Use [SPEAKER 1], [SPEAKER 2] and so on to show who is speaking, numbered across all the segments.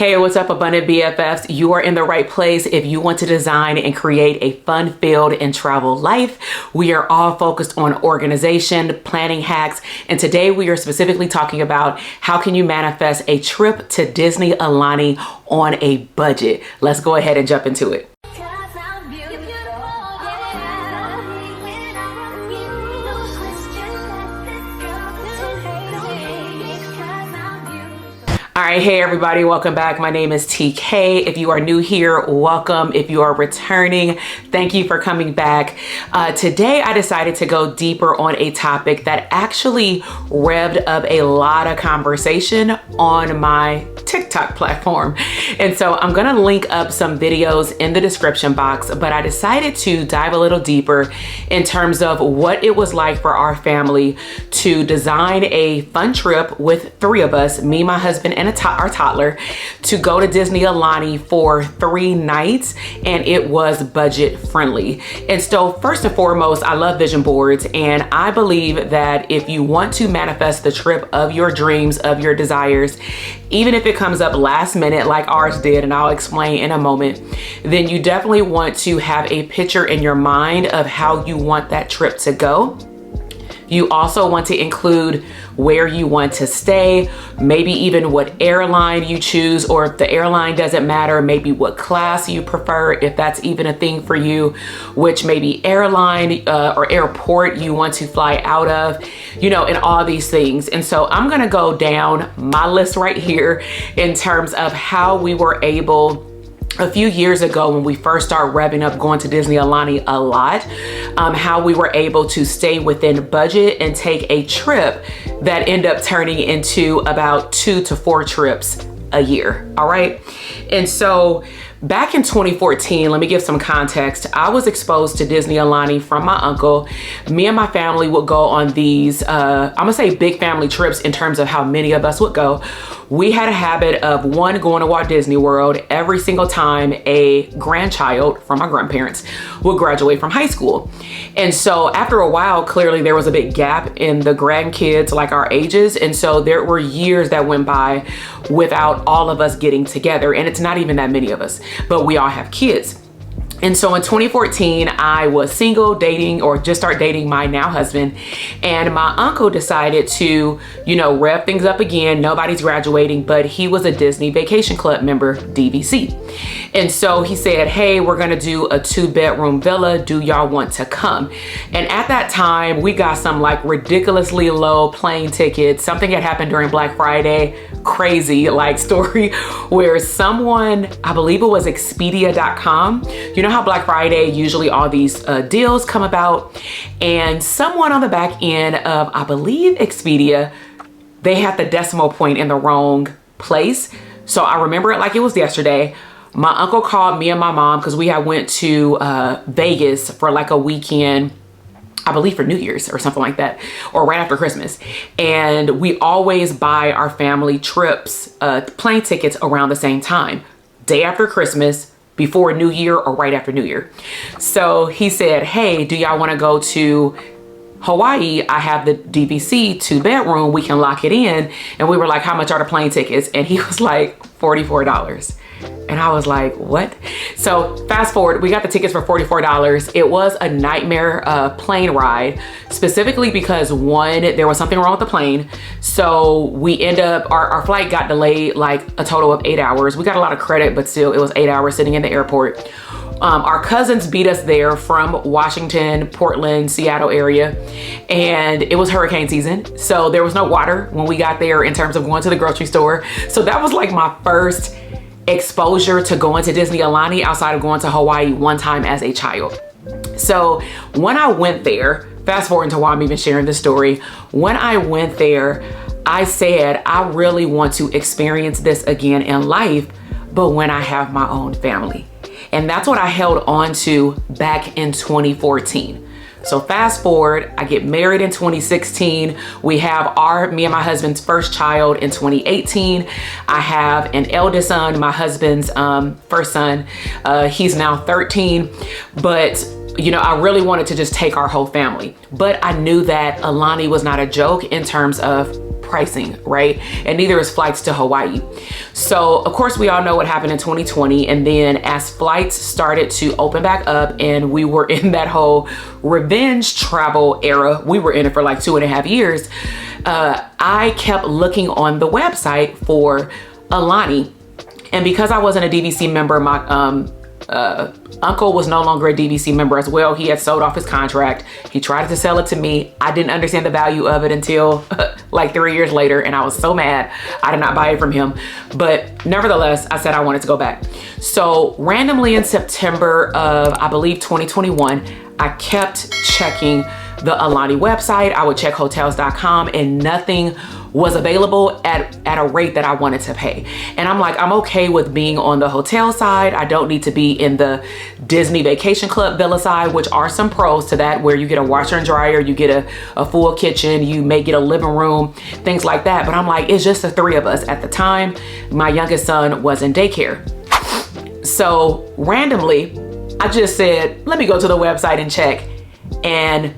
[SPEAKER 1] Hey, what's up, Abundant BFFs? You are in the right place if you want to design and create a fun-filled and travel life. We are all focused on organization, planning hacks, and today we are specifically talking about how can you manifest a trip to Disney Aulani on a budget. Let's go ahead and jump into it. All right, hey everybody, welcome back. My name is TK. If you are new here, welcome. If you are returning, thank you for coming back. Today I decided to go deeper on a topic that actually revved up a lot of conversation on my TikTok platform. And so I'm gonna link up some videos in the description box, but I decided to dive a little deeper in terms of what it was like for our family to design a fun trip with three of us, me, my husband, and our toddler, to go to Disney Aulani for 3 nights, and it was budget friendly. And so first and foremost, I love vision boards, and I believe that if you want to manifest the trip of your dreams, of your desires, even if it comes up last minute like ours did, and I'll explain in a moment, then you definitely want to have a picture in your mind of how you want that trip to go. You also want to include where you want to stay, maybe even what airline you choose, or if the airline doesn't matter, maybe what class you prefer, if that's even a thing for you, which maybe airline or airport you want to fly out of, you know, and all these things. And so I'm gonna go down my list right here in terms of how we were able a few years ago when we first started revving up going to Disney Aulani a lot, how we were able to stay within budget and take a trip that ended up turning into about 2 to 4 trips a year. All right. And so back in 2014, let me give some context. I was exposed to Disney Aulani from my uncle. Me and my family would go on these, I'm gonna say big family trips in terms of how many of us would go. We had a habit of going to Walt Disney World every single time a grandchild from my grandparents would graduate from high school. And so after a while, clearly there was a big gap in the grandkids like our ages. And so there were years that went by without all of us getting together. And it's not even that many of us, but we all have kids. And so in 2014, I was single, dating, or just start dating my now husband. And my uncle decided to, you know, rev things up again. Nobody's graduating, but he was a Disney Vacation Club member, DVC. And so he said, hey, we're gonna do a 2-bedroom villa. Do y'all want to come? And at that time, we got some like ridiculously low plane tickets. Something had happened during Black Friday, crazy like story, where someone, I believe it was Expedia.com, you know how Black Friday, usually all these deals come about, and someone on the back end of, I believe Expedia, they had the decimal point in the wrong place. So I remember it like it was yesterday. My uncle called me and my mom because we had went to Vegas for like a weekend, I believe for New Year's or something like that, or right after Christmas. And we always buy our family trips, plane tickets around the same time, day after Christmas, before New Year or right after New Year. So he said, hey, do y'all want to go to Hawaii? I have the DVC 2-bedroom, we can lock it in. And we were like, how much are the plane tickets? And he was like, $44. And I was like, what? So fast forward, we got the tickets for $44. It was a nightmare plane ride, specifically because one, there was something wrong with the plane. So we end up, our flight got delayed like a total of 8 hours. We got a lot of credit, but still it was 8 hours sitting in the airport. Our cousins beat us there from Washington, Portland, Seattle area, and it was hurricane season. So there was no water when we got there in terms of going to the grocery store. So that was like my first exposure to going to Disney Aulani outside of going to Hawaii one time as a child. So when I went there, fast forward to why I'm even sharing this story. When I went there, I said, I really want to experience this again in life, but when I have my own family. And that's what I held on to back in 2014. So fast forward, I get married in 2016. We have me and my husband's first child in 2018. I have an eldest son, my husband's first son. He's now 13, but you know, I really wanted to just take our whole family. But I knew that Aulani was not a joke in terms of pricing, right? And neither is flights to Hawaii. So of course we all know what happened in 2020. And then as flights started to open back up and we were in that whole revenge travel era, we were in it for like 2.5 years. I kept looking on the website for Aulani. And because I wasn't a DVC member, my uncle was no longer a DVC member as well. He had sold off his contract. He tried to sell it to me. I didn't understand the value of it until like 3 years later, and I was so mad I did not buy it from him. But nevertheless, I said I wanted to go back. So randomly in September of, I believe, 2021, I kept checking the Aulani website. I would check hotels.com and nothing was available at a rate that I wanted to pay. And I'm like, I'm okay with being on the hotel side. I don't need to be in the Disney Vacation Club villa side, which are some pros to that, where you get a washer and dryer, you get a full kitchen, you may get a living room, things like that. But I'm like, it's just the three of us. At the time, my youngest son was in daycare. So randomly, I just said, let me go to the website and check. And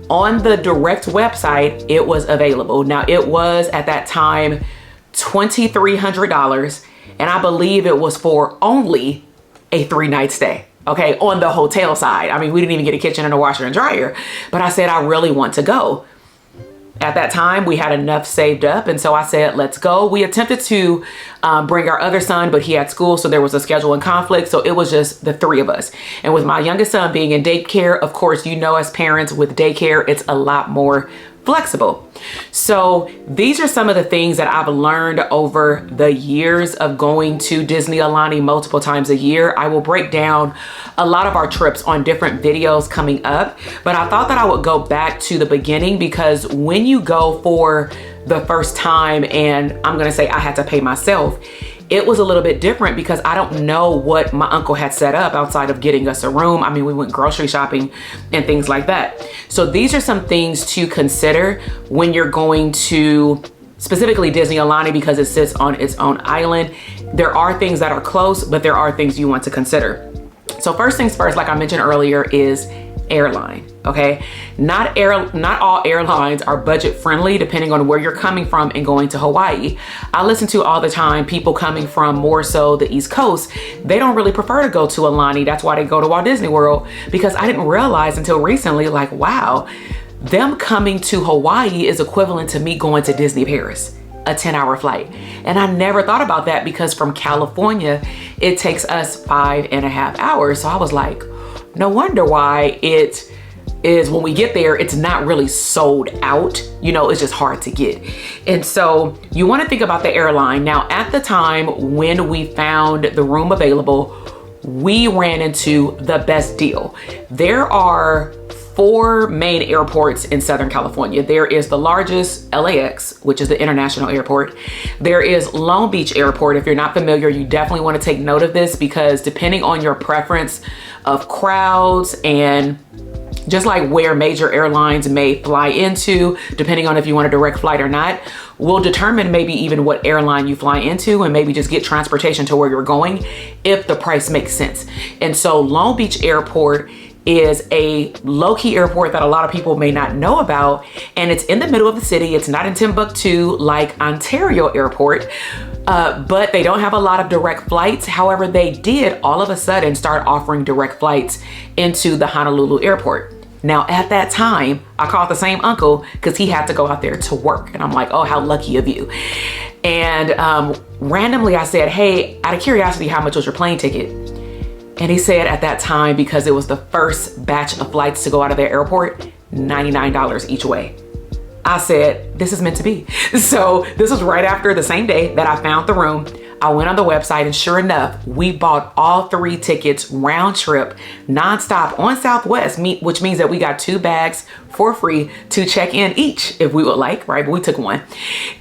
[SPEAKER 1] on the direct website, it was available. Now it was at that time $2,300, and I believe it was for only a 3-night stay. Okay, on the hotel side. I mean, we didn't even get a kitchen and a washer and dryer, but I said, I really want to go. At that time, we had enough saved up, and so I said, let's go. We attempted to bring our other son, but he had school, so there was a scheduling conflict, so it was just the three of us. And with my youngest son being in daycare, of course, you know, as parents with daycare, it's a lot more flexible. So these are some of the things that I've learned over the years of going to Disney Aulani multiple times a year. I will break down a lot of our trips on different videos coming up, but I thought that I would go back to the beginning, because when you go for the first time, and I'm gonna say I had to pay myself, it was a little bit different because I don't know what my uncle had set up outside of getting us a room. I mean, we went grocery shopping and things like that. So these are some things to consider when you're going to specifically Disney Aulani, because it sits on its own island. There are things that are close, but there are things you want to consider. So first things first, like I mentioned earlier, is airline. Okay, not all airlines are budget friendly, depending on where you're coming from and going to Hawaii. I listen to all the time people coming from more so the East Coast. They don't really prefer to go to Aulani. That's why they go to Walt Disney World, because I didn't realize until recently, like, wow, them coming to Hawaii is equivalent to me going to Disney Paris, a 10-hour flight. And I never thought about that, because from California, it takes us 5.5 hours. So I was like, no wonder why it is when we get there, it's not really sold out. You know, it's just hard to get. And so you want to think about the airline. Now, at the time when we found the room available, we ran into the best deal. There are 4 main airports in Southern California. There is the largest, LAX, which is the international airport. There is Long Beach Airport. If you're not familiar, you definitely want to take note of this, because depending on your preference of crowds and just like where major airlines may fly into, depending on if you want a direct flight or not, will determine maybe even what airline you fly into, and maybe just get transportation to where you're going if the price makes sense. And so Long Beach Airport is a low-key airport that a lot of people may not know about, and it's in the middle of the city. It's not in Timbuktu like Ontario Airport, but they don't have a lot of direct flights. However, they did all of a sudden start offering direct flights into the Honolulu Airport. Now, at that time, I called the same uncle because he had to go out there to work. And I'm like, oh, how lucky of you. And randomly I said, hey, out of curiosity, how much was your plane ticket? And he said at that time, because it was the first batch of flights to go out of their airport, $99 each way. I said, this is meant to be. So this was right after the same day that I found the room. I went on the website, and sure enough, we bought all 3 tickets round trip, nonstop on Southwest, which means that we got 2 bags for free to check in each if we would like, right? But we took one.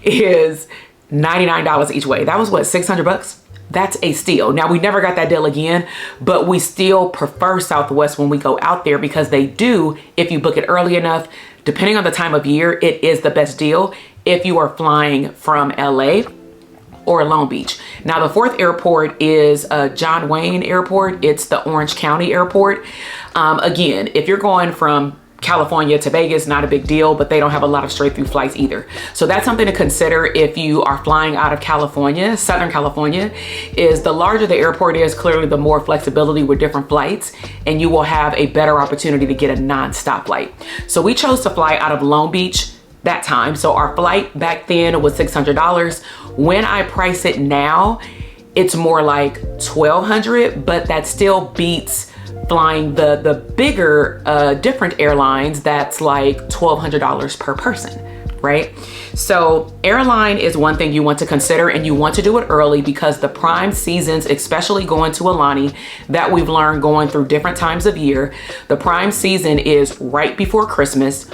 [SPEAKER 1] Is $99 each way. That was what, 600 bucks? That's a steal. Now, we never got that deal again, but we still prefer Southwest when we go out there, because they do, if you book it early enough, depending on the time of year, it is the best deal if you are flying from LA or Long Beach. Now, the 4th airport is John Wayne Airport. It's the Orange County Airport. Again, if you're going from California to Vegas, not a big deal, but they don't have a lot of straight through flights either. So that's something to consider if you are flying out of California. Southern California is the larger the airport is, clearly the more flexibility with different flights, and you will have a better opportunity to get a non-stop flight. So we chose to fly out of Long Beach that time. So our flight back then was $600. When I price it now, it's more like $1,200, but that still beats flying the bigger, different airlines. That's like $1,200 per person, right? So airline is one thing you want to consider, and you want to do it early because the prime seasons, especially going to Aulani, that we've learned going through different times of year, the prime season is right before Christmas,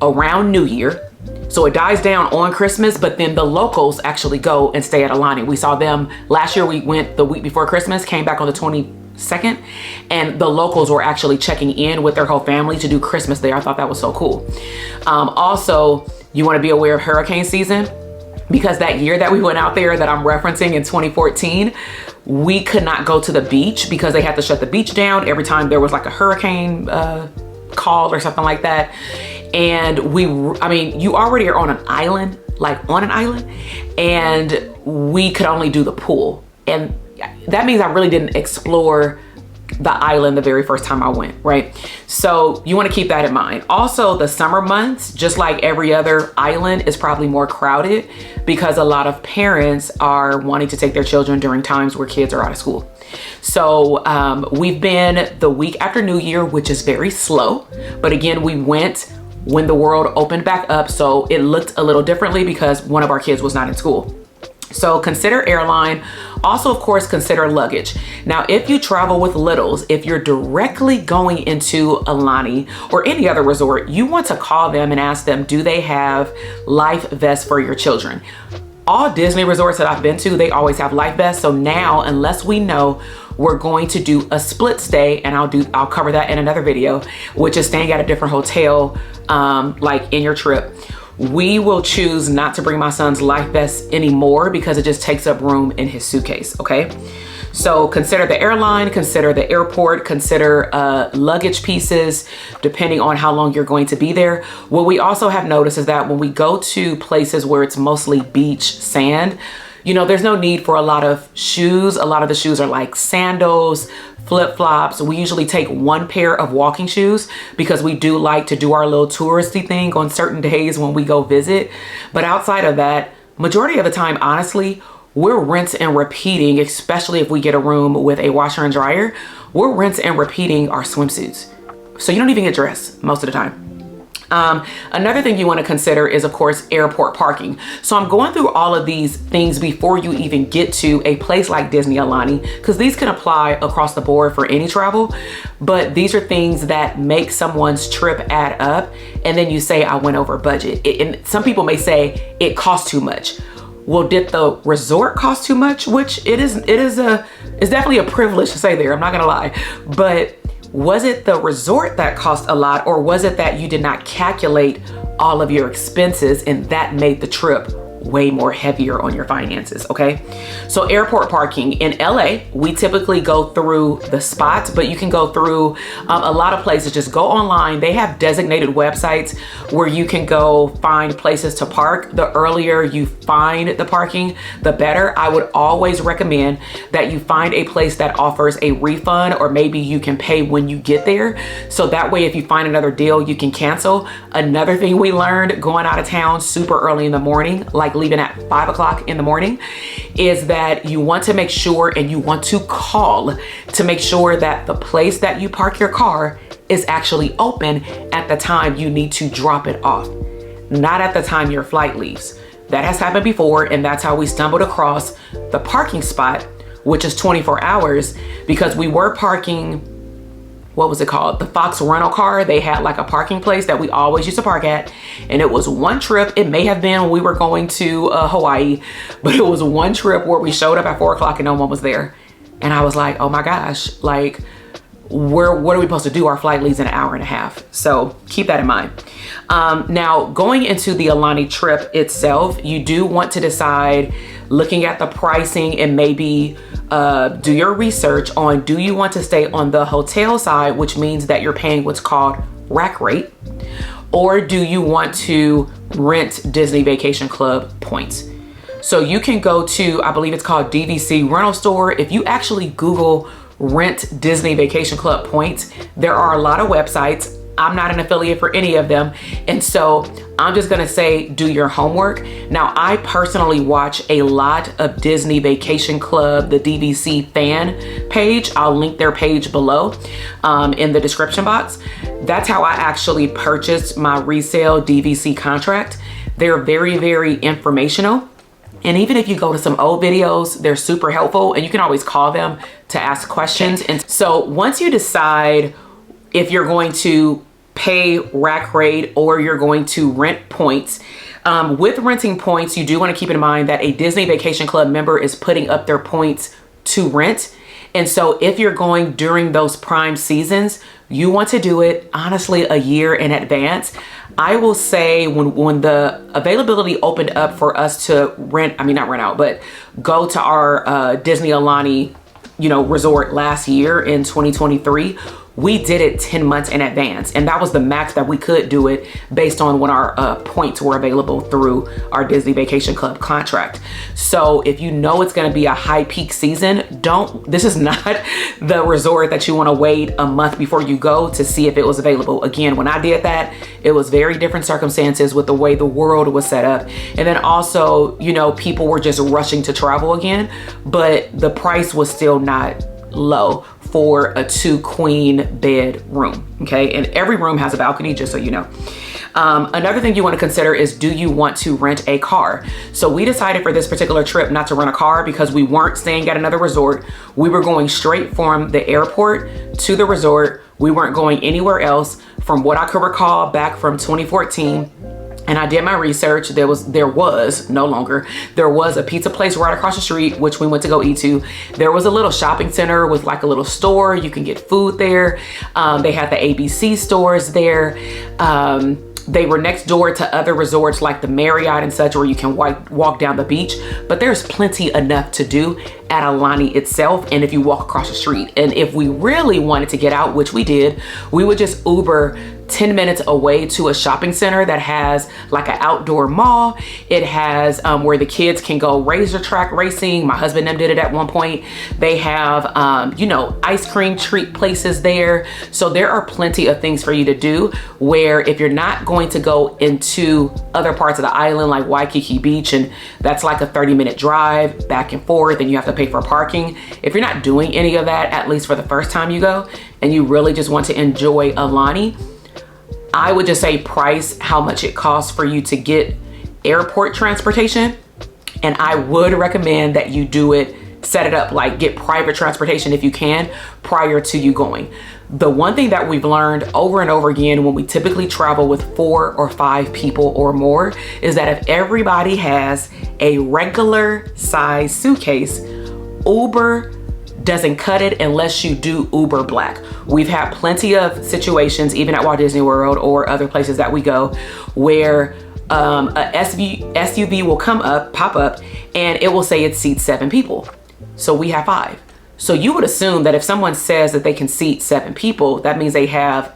[SPEAKER 1] around New Year. So it dies down on Christmas, but then the locals actually go and stay at Aulani. We saw them last year. We went the week before Christmas, came back on the 22nd, and the locals were actually checking in with their whole family to do Christmas there. I thought that was so cool. Also, you want to be aware of hurricane season, because that year that we went out there that I'm referencing in 2014, we could not go to the beach because they had to shut the beach down every time there was like a hurricane call or something like that. And you already are on an island, and we could only do the pool. And that means I really didn't explore the island the very first time I went, right? So you want to keep that in mind. Also, the summer months, just like every other island, is probably more crowded because a lot of parents are wanting to take their children during times where kids are out of school. So we've been the week after New Year, which is very slow. But again, we went when the world opened back up, so it looked a little differently because one of our kids was not in school. So consider airline. Also, of course, consider luggage. Now, if you travel with littles, if you're directly going into Aulani or any other resort, you want to call them and ask them, do they have life vests for your children? All Disney resorts that I've been to, they always have life vests. So now, unless we know we're going to do a split stay, and I'll cover that in another video, which is staying at a different hotel, like in your trip, we will choose not to bring my son's life vest anymore because it just takes up room in his suitcase, okay? So consider the airline, consider the airport, consider luggage pieces, depending on how long you're going to be there. What we also have noticed is that when we go to places where it's mostly beach sand, there's no need for a lot of shoes. A lot of the shoes are like sandals, flip-flops. We usually take one pair of walking shoes because we do like to do our little touristy thing on certain days when we go visit. But outside of that, majority of the time, honestly, we're rinse and repeating, especially if we get a room with a washer and dryer, we're rinse and repeating our swimsuits. So you don't even get dressed most of the time. Another thing you want to consider is, of course, airport parking. So I'm going through all of these things before you even get to a place like Disney Aulani, because these can apply across the board for any travel, but these are things that make someone's trip add up. And then you say, I went over budget. And some people may say it costs too much. Well, did the resort cost too much? Which it's definitely a privilege to say there, I'm not gonna lie, but was it the resort that cost a lot, or was it that you did not calculate all of your expenses and that made the trip way more heavier on your finances, okay? So airport parking in LA, we typically go through the spots, but you can go through a lot of places. Just go online. They have designated websites where you can go find places to park. The earlier you find the parking, the better. I would always recommend that you find a place that offers a refund, or maybe you can pay when you get there. So that way, if you find another deal, you can cancel. Another thing we learned going out of town super early in the morning, like leaving at 5 o'clock in the morning, is that you want to make sure, and you want to call to make sure that the place that you park your car is actually open at the time you need to drop it off, not at the time your flight leaves. That has happened before, and that's how we stumbled across the parking spot, which is 24 hours, because we were parking, what was it called? The Fox rental car. They had like a parking place that we always used to park at. And it was one trip. It may have been when we were going to Hawaii, but it was one trip where we showed up at 4 o'clock and no one was there. And I was like, oh my gosh, like, what are we supposed to do? Our flight leaves in an hour and a half. So keep that in mind. Now, going into the Aulani trip itself, you do want to decide, looking at the pricing, and maybe do your research on, do you want to stay on the hotel side, which means that you're paying what's called rack rate, or do you want to rent Disney Vacation Club points? So you can go to, I believe it's called DVC Rental Store. If you actually Google rent Disney Vacation Club points, there are a lot of websites. I'm not an affiliate for any of them. And so I'm just gonna say, do your homework. Now, I personally watch a lot of Disney Vacation Club, the DVC fan page. I'll link their page below in the description box. That's how I actually purchased my resale DVC contract. They're very, very informational. And even if you go to some old videos, they're super helpful, and you can always call them to ask questions. And so once you decide if you're going to pay rack rate or you're going to rent points, with renting points, you do want to keep in mind that a Disney Vacation Club member is putting up their points to rent. And so if you're going during those prime seasons, you want to do it honestly a year in advance. I will say when the availability opened up for us to go to our Disney Aulani, resort last year in 2023, we did it 10 months in advance. And that was the max that we could do it based on when our points were available through our Disney Vacation Club contract. So if you know it's gonna be a high peak season, this is not the resort that you wanna wait a month before you go to see if it was available. Again, when I did that, it was very different circumstances with the way the world was set up. And then also, people were just rushing to travel again, but the price was still not low for a 2-queen bed room, okay? And every room has a balcony, just so you know. Another thing you want to consider is, do you want to rent a car? So we decided for this particular trip not to rent a car because we weren't staying at another resort. We were going straight from the airport to the resort. We weren't going anywhere else. From what I could recall back from 2014, and I did my research, there was a pizza place right across the street, which we went to go eat to. There was a little shopping center with like a little store. You can get food there. They had the ABC stores there. They were next door to other resorts like the Marriott and such, where you can walk down the beach, but there's plenty enough to do at Aulani itself. And if you walk across the street, and if we really wanted to get out, which we did, we would just Uber 10 minutes away to a shopping center that has like an outdoor mall. It has where the kids can go razor track racing. My husband and them did it at one point. They have, ice cream treat places there. So there are plenty of things for you to do, where if you're not going to go into other parts of the island like Waikiki Beach, and that's like a 30-minute drive back and forth, and you have to pay for parking. If you're not doing any of that, at least for the first time you go, and you really just want to enjoy Aulani, I would just say price how much it costs for you to get airport transportation. And I would recommend that you do it, set it up, like get private transportation if you can prior to you going. The one thing that we've learned over and over again when we typically travel with 4 or 5 people or more is that if everybody has a regular size suitcase, Uber doesn't cut it unless you do Uber Black. We've had plenty of situations, even at Walt Disney World or other places that we go, where a SUV will pop up, and it will say it seats 7 people. So we have 5. So you would assume that if someone says that they can seat 7 people, that means they have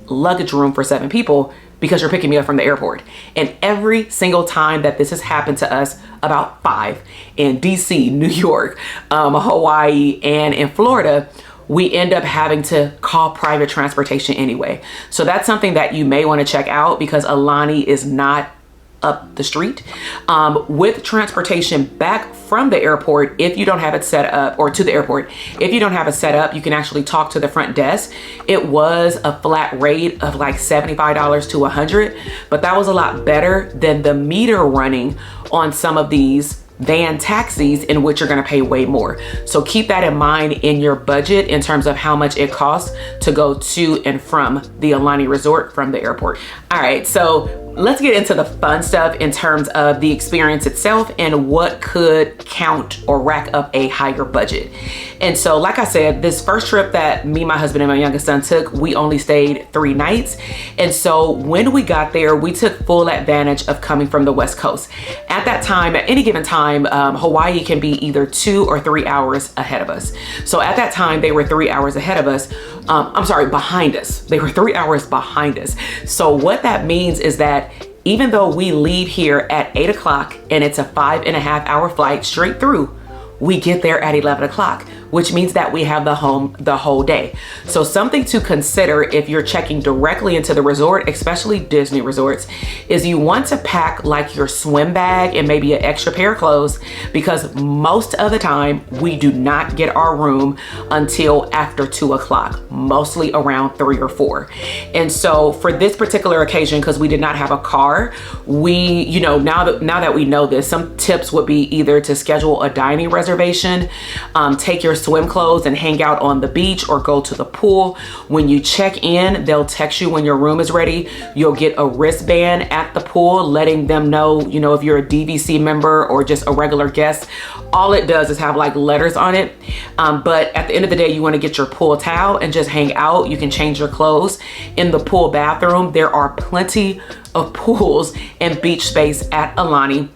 [SPEAKER 1] luggage room for 7 people, because you're picking me up from the airport. And every single time that this has happened to us, about 5 in DC, New York, Hawaii, and in Florida, we end up having to call private transportation anyway. So that's something that you may want to check out, because Aulani is not up the street. With transportation back from the airport, if you don't have it set up, or to the airport, if you don't have it set up, you can actually talk to the front desk. It was a flat rate of like $75 to $100, but that was a lot better than the meter running on some of these van taxis, in which you're going to pay way more. So keep that in mind in your budget in terms of how much it costs to go to and from the Aulani Resort from the airport. All right, so let's get into the fun stuff in terms of the experience itself and what could count or rack up a higher budget. And so, like I said, this first trip that me, my husband, and my youngest son took, we only stayed 3 nights. And so when we got there, we took full advantage of coming from the West Coast. At that time, at any given time, Hawaii can be either 2 or 3 hours ahead of us. So at that time, they were 3 hours ahead of us. behind us. They were 3 hours behind us. So what that means is that even though we leave here at 8 o'clock and it's a 5.5 hour flight straight through, we get there at 11 o'clock, which means that we have the whole day. So something to consider if you're checking directly into the resort, especially Disney resorts, is you want to pack like your swim bag and maybe an extra pair of clothes, because most of the time we do not get our room until after 2 o'clock, mostly around 3 or 4. And so for this particular occasion, because we did not have a car, we, now that we know this, some tips would be either to schedule a dining reservation, take your swim clothes and hang out on the beach or go to the pool. When you check in, they'll text you when your room is ready. You'll get a wristband at the pool letting them know, if you're a DVC member or just a regular guest. All it does is have like letters on it. But at the end of the day, you want to get your pool towel and just hang out. You can change your clothes in the pool bathroom. There are plenty of pools and beach space at Aulani.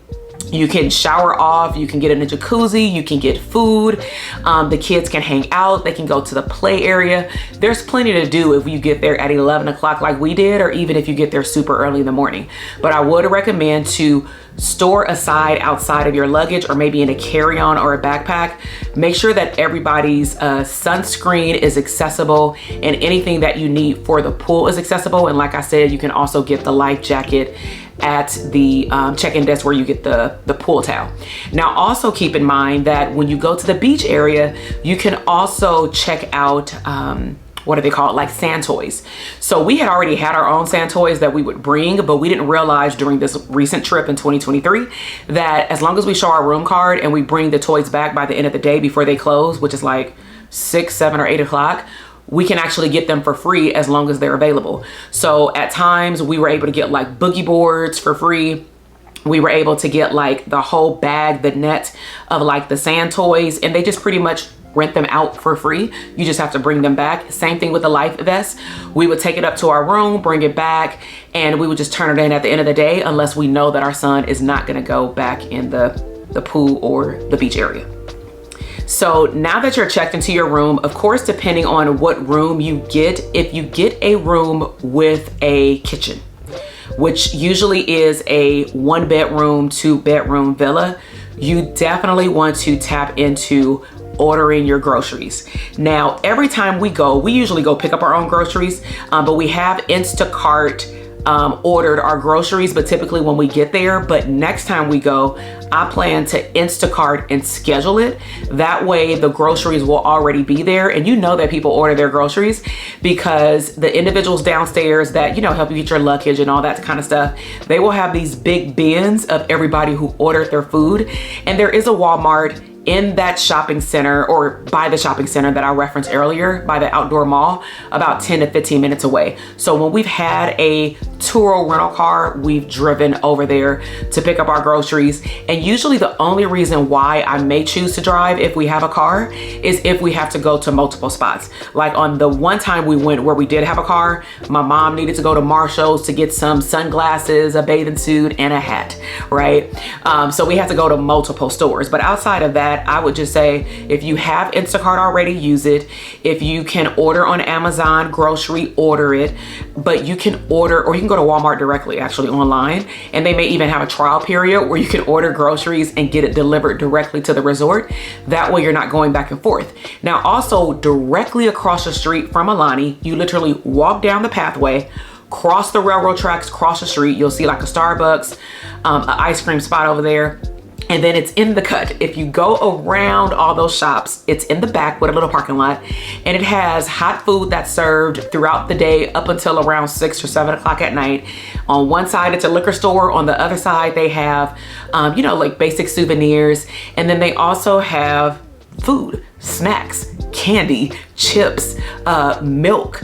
[SPEAKER 1] You can shower off, you can get in a jacuzzi, you can get food, the kids can hang out, they can go to the play area. There's plenty to do if you get there at 11 o'clock like we did, or even if you get there super early in the morning. But I would recommend to store aside outside of your luggage, or maybe in a carry-on or a backpack. Make sure that everybody's sunscreen is accessible and anything that you need for the pool is accessible. And like I said, you can also get the life jacket at the check-in desk where you get the pool towel. Now also keep in mind that when you go to the beach area, you can also check out what do they call it, like sand toys. So we had already had our own sand toys that we would bring, but we didn't realize during this recent trip in 2023 that as long as we show our room card and we bring the toys back by the end of the day before they close, which is like 6, 7, or 8 o'clock, we can actually get them for free as long as they're available. So at times we were able to get like boogie boards for free. We were able to get like the whole bag, the net of like the sand toys, and they just pretty much rent them out for free. You just have to bring them back. Same thing with the life vest. We would take it up to our room, bring it back, and we would just turn it in at the end of the day, unless we know that our son is not gonna go back in the pool or the beach area. So now that you're checked into your room, of course, depending on what room you get, if you get a room with a kitchen, which usually is a 1-bedroom, 2-bedroom villa, you definitely want to tap into ordering your groceries. Now, every time we go, we usually go pick up our own groceries, but we have Instacart ordered our groceries, but typically when we get there. But next time we go, I plan to Instacart and schedule it. That way the groceries will already be there. And you know that people order their groceries because the individuals downstairs that, help you get your luggage and all that kind of stuff, they will have these big bins of everybody who ordered their food. And there is a Walmart in that shopping center, or by the shopping center that I referenced earlier, by the outdoor mall, about 10 to 15 minutes away. So when we've had a Turo rental car, we've driven over there to pick up our groceries. And usually the only reason why I may choose to drive if we have a car is if we have to go to multiple spots. Like on the one time we went where we did have a car, my mom needed to go to Marshall's to get some sunglasses, a bathing suit, and a hat, right? So we have to go to multiple stores. But outside of that, I would just say, if you have Instacart already, use it. If you can order on Amazon grocery, order it. But you can order, or you can go to Walmart directly, actually online, and they may even have a trial period where you can order groceries and get it delivered directly to the resort. That way you're not going back and forth. Now, also directly across the street from Aulani, you literally walk down the pathway, cross the railroad tracks, cross the street, you'll see like a Starbucks, an ice cream spot over there. And then it's in the cut. If you go around all those shops, it's in the back with a little parking lot, and it has hot food that's served throughout the day up until around 6 or 7 o'clock at night. On one side, it's a liquor store. On the other side, they have, like basic souvenirs. And then they also have food, snacks, candy, chips, milk.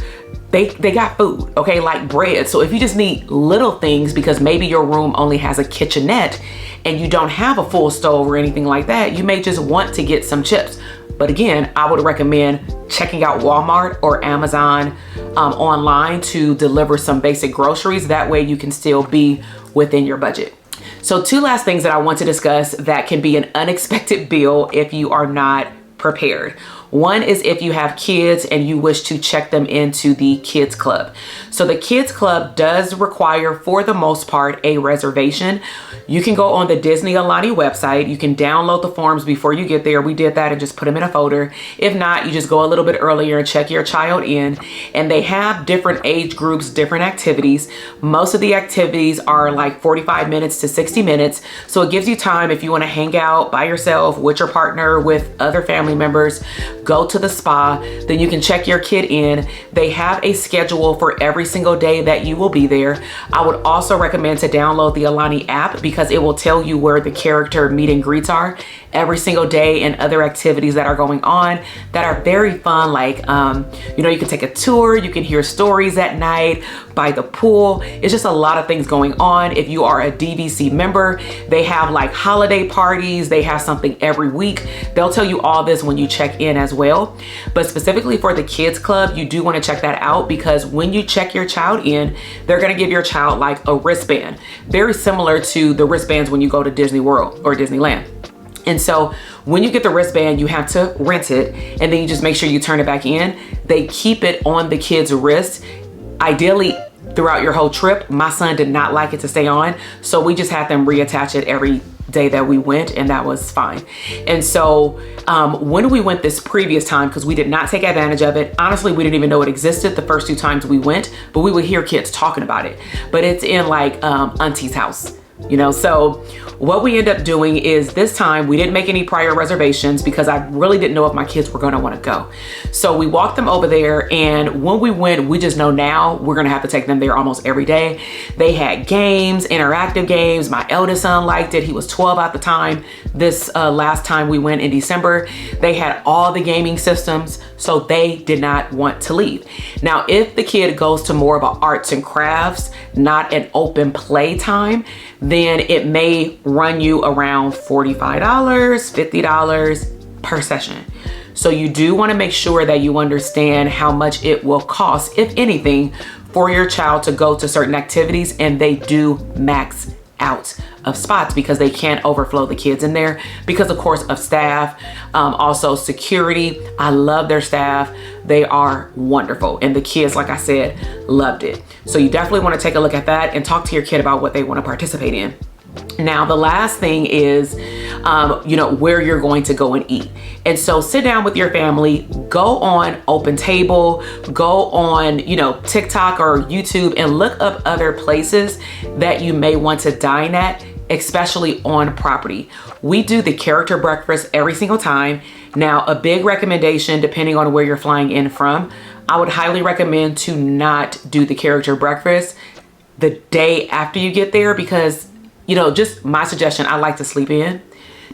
[SPEAKER 1] They got food, okay, like bread. So if you just need little things because maybe your room only has a kitchenette and you don't have a full stove or anything like that, you may just want to get some chips. But again, I would recommend checking out Walmart or Amazon online to deliver some basic groceries. That way you can still be within your budget. So 2 last things that I want to discuss that can be an unexpected bill if you are not prepared. One is if you have kids and you wish to check them into the kids club. So the kids club does require, for the most part, a reservation. You can go on the Disney Aulani website. You can download the forms before you get there. We did that and just put them in a folder. If not, you just go a little bit earlier and check your child in. And they have different age groups, different activities. Most of the activities are like 45 minutes to 60 minutes. So it gives you time if you want to hang out by yourself, with your partner, with other family members, go to the spa, then you can check your kid in. They have a schedule for every single day that you will be there. I would also recommend to download the Aulani app because it will tell you where the character meet and greets are every single day and other activities that are going on that are very fun. Like, you know, you can take a tour, you can hear stories at night by the pool. It's just a lot of things going on. If you are a DVC member, they have like holiday parties. They have something every week. They'll tell you all this when you check in as well. But specifically for the kids club, you do want to check that out because when you check your child in, they're going to give your child like a wristband, very similar to the wristbands when you go to Disney World or Disneyland. And so when you get the wristband, you have to rent it and then you just make sure you turn it back in. They keep it on the kid's wrist, ideally throughout your whole trip. My son did not like it to stay on, so we just had them reattach it every day that we went, and that was fine. And so when we went this previous time, because we did not take advantage of it, honestly, we didn't even know it existed the first 2 times we went, but we would hear kids talking about it. But it's in like auntie's house, you know. So what we end up doing is this time we didn't make any prior reservations because I really didn't know if my kids were going to want to go. So we walked them over there, and when we went, we just know now we're going to have to take them there almost every day. They had games, interactive games. My eldest son liked it. He was 12 at the time. This last time we went in December, they had all the gaming systems, so they did not want to leave. Now, if the kid goes to more of an arts and crafts, not an open play time, then it may run you around $45, $50 per session. So you do want to make sure that you understand how much it will cost, if anything, for your child to go to certain activities, and they do max out of spots because they can't overflow the kids in there because of course of staff, also security. I love their staff. They are wonderful. And the kids, like I said, loved it. So you definitely want to take a look at that and talk to your kid about what they want to participate in. Now, the last thing is, you know, where you're going to go and eat. And so sit down with your family, go on Open Table, go on, you know, TikTok or YouTube and look up other places that you may want to dine at, especially on property. We do the character breakfast every single time. Now, a big recommendation, depending on where you're flying in from, I would highly recommend to not do the character breakfast the day after you get there because, you know, just my suggestion, I like to sleep in.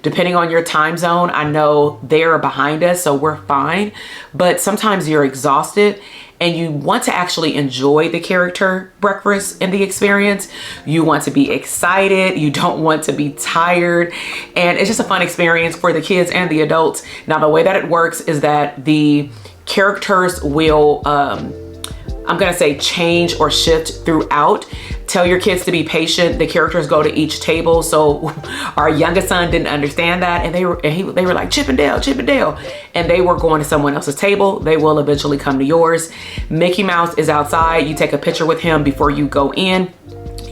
[SPEAKER 1] Depending on your time zone, I know they're behind us, so we're fine. But sometimes you're exhausted and you want to actually enjoy the character breakfast and the experience. You want to be excited. You don't want to be tired. And it's just a fun experience for the kids and the adults. Now, the way that it works is that the characters will, I'm gonna say change or shift throughout. Tell your kids to be patient. The characters go to each table. So our youngest son didn't understand that, and they were like Chippendale, Chippendale, and they were going to someone else's table. They will eventually come to yours. Mickey Mouse is outside. You take a picture with him before you go in,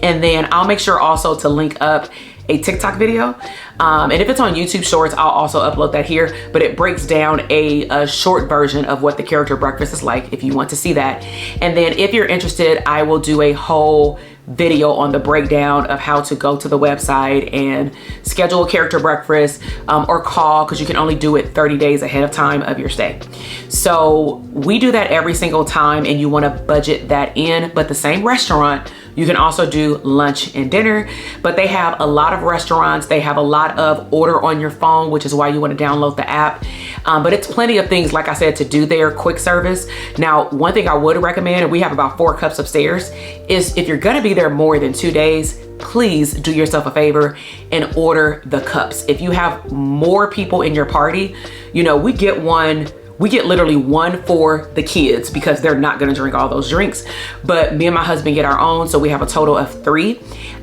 [SPEAKER 1] and then I'll make sure also to link up a TikTok video. And if it's on YouTube Shorts, I'll also upload that here, but it breaks down a short version of what the character breakfast is like if you want to see that. And then if you're interested, I will do a whole video on the breakdown of how to go to the website and schedule a character breakfast or call, because you can only do it 30 days ahead of time of your stay. So we do that every single time, and you want to budget that in. But the same restaurant, you can also do lunch and dinner, but they have a lot of restaurants. They have a lot of order on your phone, which is why you want to download the app. But it's plenty of things, like I said, to do there, quick service. Now, one thing I would recommend, and we have about 4 cups upstairs, is if you're going to be there more than 2 days, please do yourself a favor and order the cups. If you have more people in your party, you know, we get literally one for the kids because they're not gonna drink all those drinks. But me and my husband get our own, so we have a total of 3.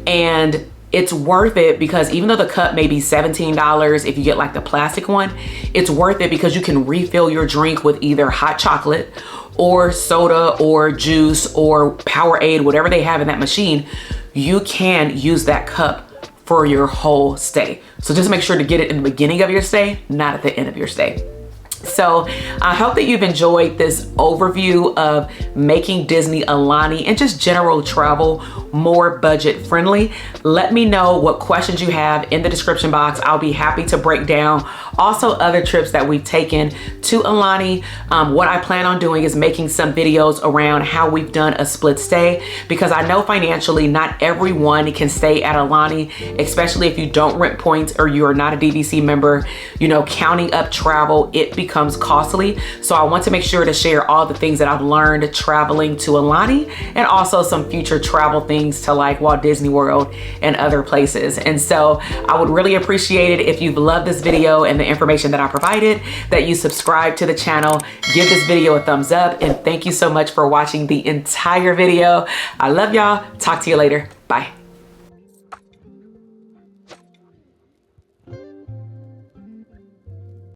[SPEAKER 1] And it's worth it because even though the cup may be $17 if you get like the plastic one, it's worth it because you can refill your drink with either hot chocolate or soda or juice or Powerade, whatever they have in that machine. You can use that cup for your whole stay. So just make sure to get it in the beginning of your stay, not at the end of your stay. So I hope that you've enjoyed this overview of making Disney Aulani and just general travel more budget friendly. Let me know what questions you have in the description box. I'll be happy to break down also other trips that we've taken to Aulani. What I plan on doing is making some videos around how we've done a split stay, because I know financially not everyone can stay at Aulani, especially if you don't rent points or you are not a DVC member. You know, counting up travel, it becomes costly. So I want to make sure to share all the things that I've learned traveling to Aulani and also some future travel things to like Walt Disney World and other places. And so I would really appreciate it if you've loved this video and the information that I provided, that you subscribe to the channel, give this video a thumbs up, and thank you so much for watching the entire video. I love y'all. Talk to you later. Bye.